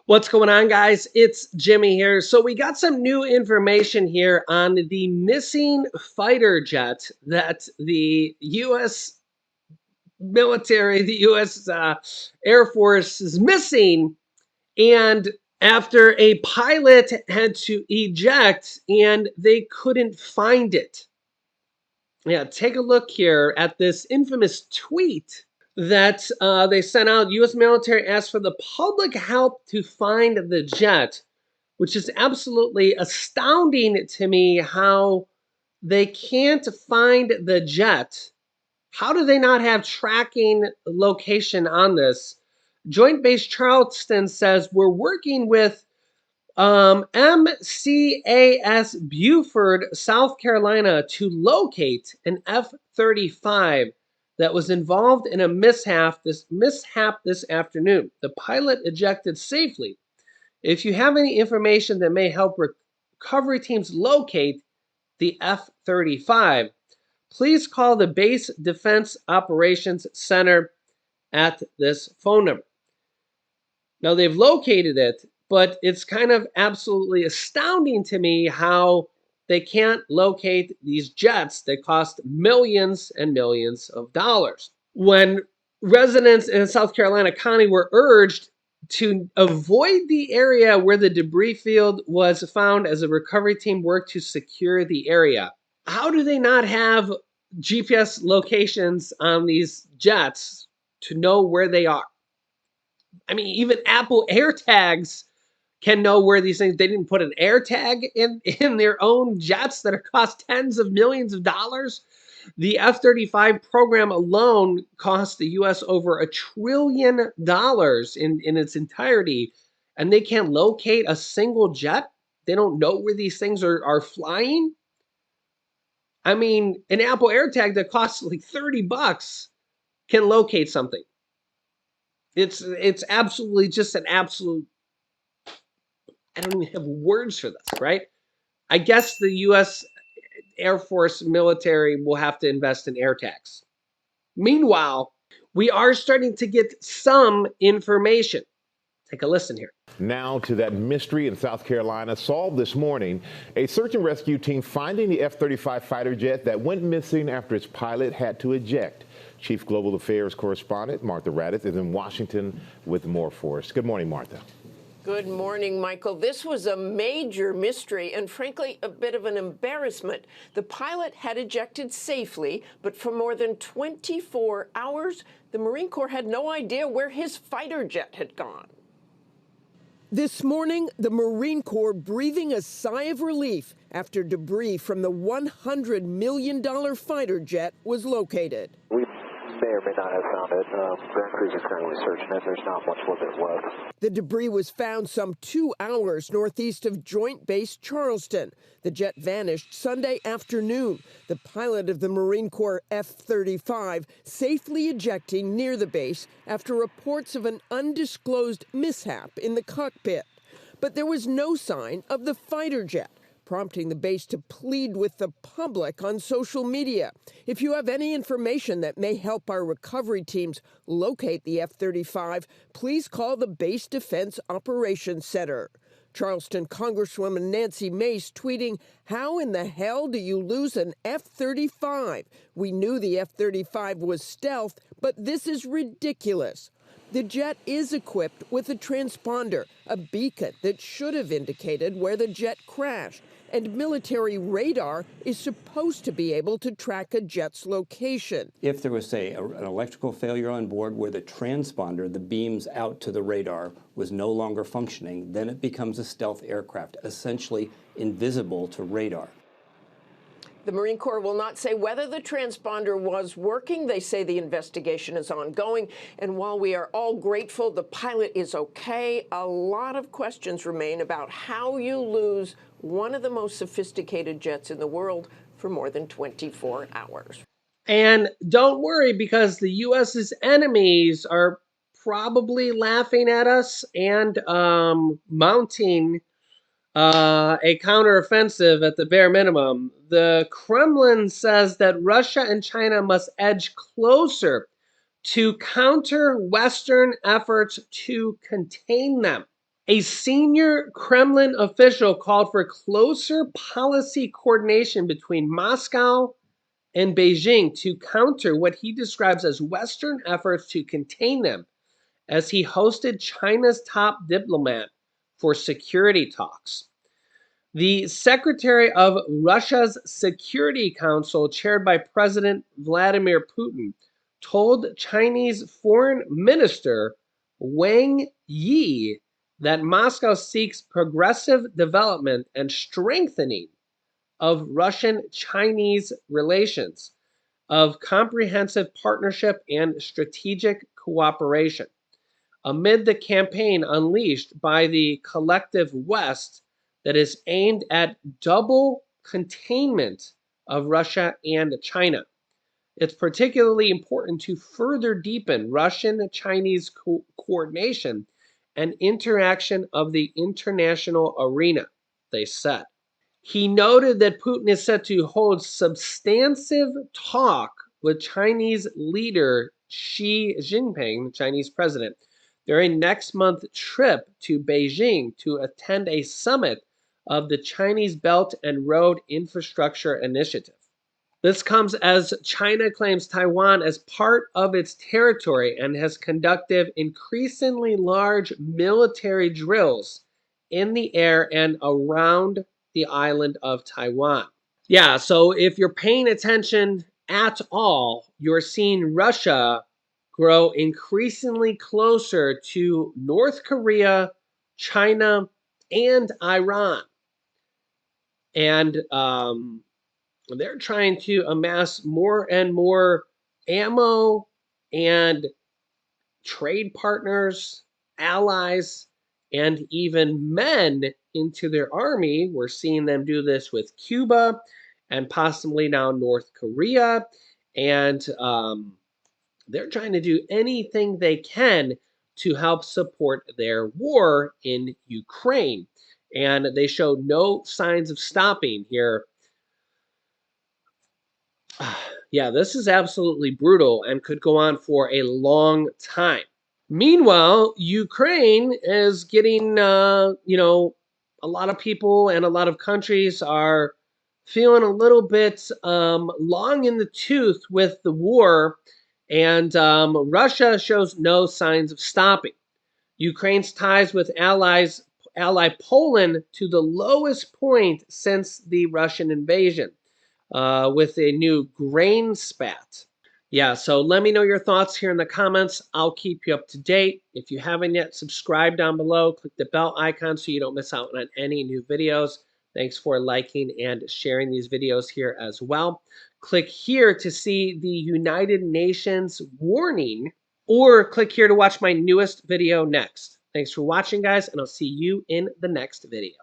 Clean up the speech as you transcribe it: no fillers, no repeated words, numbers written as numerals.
What's going on, guys? It's Jimmy here. So we got some new information here on the missing fighter jet that the U.S. military, the U.S. Air Force is missing. And after a pilot had to eject and they couldn't find it. Yeah, take a look here at this infamous tweet that they sent out. U.S. military asked for the public help to find the jet, which is absolutely astounding to me how they can't find the jet. How do they not have tracking location on this? Joint Base Charleston says we're working with MCAS Beaufort, South Carolina, to locate an F-35 that was involved in a mishap this afternoon. The pilot ejected safely. If you have any information that may help recovery teams locate the F-35, please call the Base Defense Operations Center at this phone number. Now, they've located it, but it's kind of absolutely astounding to me how they can't locate these jets that cost millions and millions of dollars. When residents in South Carolina County were urged to avoid the area where the debris field was found as a recovery team worked to secure the area. How do they not have GPS locations on these jets to know where they are? I mean, even Apple AirTags can know where these things. They didn't put an AirTag in their own jets that are cost tens of millions of dollars. The F-35 program alone cost the U.S. over $1 trillion in its entirety, and they can't locate a single jet. They don't know where these things are flying. I mean, an Apple AirTag that costs like $30 can locate something. It's absolutely just an absolute. I don't even have words for this, right? I guess the U.S. Air Force military will have to invest in AirTags. Meanwhile, we are starting to get some information. Take a listen here. Now to that mystery in South Carolina solved this morning. A search and rescue team finding the F-35 fighter jet that went missing after its pilot had to eject. Chief Global Affairs correspondent Martha Raddatz is in Washington with more for us. Good morning, Martha. Good morning, Michael. This was a major mystery and, frankly, a bit of an embarrassment. The pilot had ejected safely, but for more than 24 hours, the Marine Corps had no idea where his fighter jet had gone. This morning, the Marine Corps breathing a sigh of relief after debris from the $100 million fighter jet was located. We may or may not have found it. Ground crews are currently searching it. There's not much of it left. The debris was found some 2 hours northeast of Joint Base Charleston. The jet vanished Sunday afternoon. The pilot of the Marine Corps F-35 safely ejecting near the base after reports of an undisclosed mishap in the cockpit. But there was no sign of the fighter jet, prompting the base to plead with the public on social media. If you have any information that may help our recovery teams locate the F-35, please call the Base Defense Operations Center. Charleston Congresswoman Nancy Mace tweeting, "How in the hell do you lose an F-35? We knew the F-35 was stealth, but this is ridiculous." The jet is equipped with a transponder, a beacon that should have indicated where the jet crashed. And military radar is supposed to be able to track a jet's location. If there was, say, an electrical failure on board where the transponder, the beams out to the radar, was no longer functioning, then it becomes a stealth aircraft, essentially invisible to radar. The Marine Corps will not say whether the transponder was working. They say the investigation is ongoing. And while we are all grateful the pilot is okay, a lot of questions remain about how you lose one of the most sophisticated jets in the world for more than 24 hours. And don't worry, because the U.S.'s enemies are probably laughing at us and mounting a counteroffensive at the bare minimum. The Kremlin says that Russia and China must edge closer to counter Western efforts to contain them. A senior Kremlin official called for closer policy coordination between Moscow and Beijing to counter what he describes as Western efforts to contain them, as he hosted China's top diplomat for security talks. The secretary of Russia's Security Council, chaired by President Vladimir Putin, told Chinese Foreign Minister Wang Yi that Moscow seeks progressive development and strengthening of Russian-Chinese relations, of comprehensive partnership and strategic cooperation. Amid the campaign unleashed by the collective West that is aimed at double containment of Russia and China. It's particularly important to further deepen Russian-Chinese coordination and interaction of the international arena, they said. He noted that Putin is set to hold substantive talk with Chinese leader Xi Jinping, the Chinese president, during next month's trip to Beijing to attend a summit of the Chinese Belt and Road Infrastructure Initiative. This comes as China claims Taiwan as part of its territory and has conducted increasingly large military drills in the air and around the island of Taiwan. Yeah, so if you're paying attention at all, you're seeing Russia grow increasingly closer to North Korea, China, and Iran. And they're trying to amass more and more ammo and trade partners, allies, and even men into their army. We're seeing them do this with Cuba and possibly now North Korea. And they're trying to do anything they can to help support their war in Ukraine. And they show no signs of stopping here. Yeah, this is absolutely brutal and could go on for a long time. Meanwhile, Ukraine is getting, a lot of people and a lot of countries are feeling a little bit long in the tooth with the war, and Russia shows no signs of stopping. Ukraine's ties with ally Poland to the lowest point since the Russian invasion, with a new grain spat. Yeah, so let me know your thoughts here in the comments. I'll keep you up to date. If you haven't yet, subscribe down below. Click the bell icon so you don't miss out on any new videos. Thanks for liking and sharing these videos here as well. Click here to see the United Nations warning, or click here to watch my newest video next. Thanks for watching, guys, and I'll see you in the next video.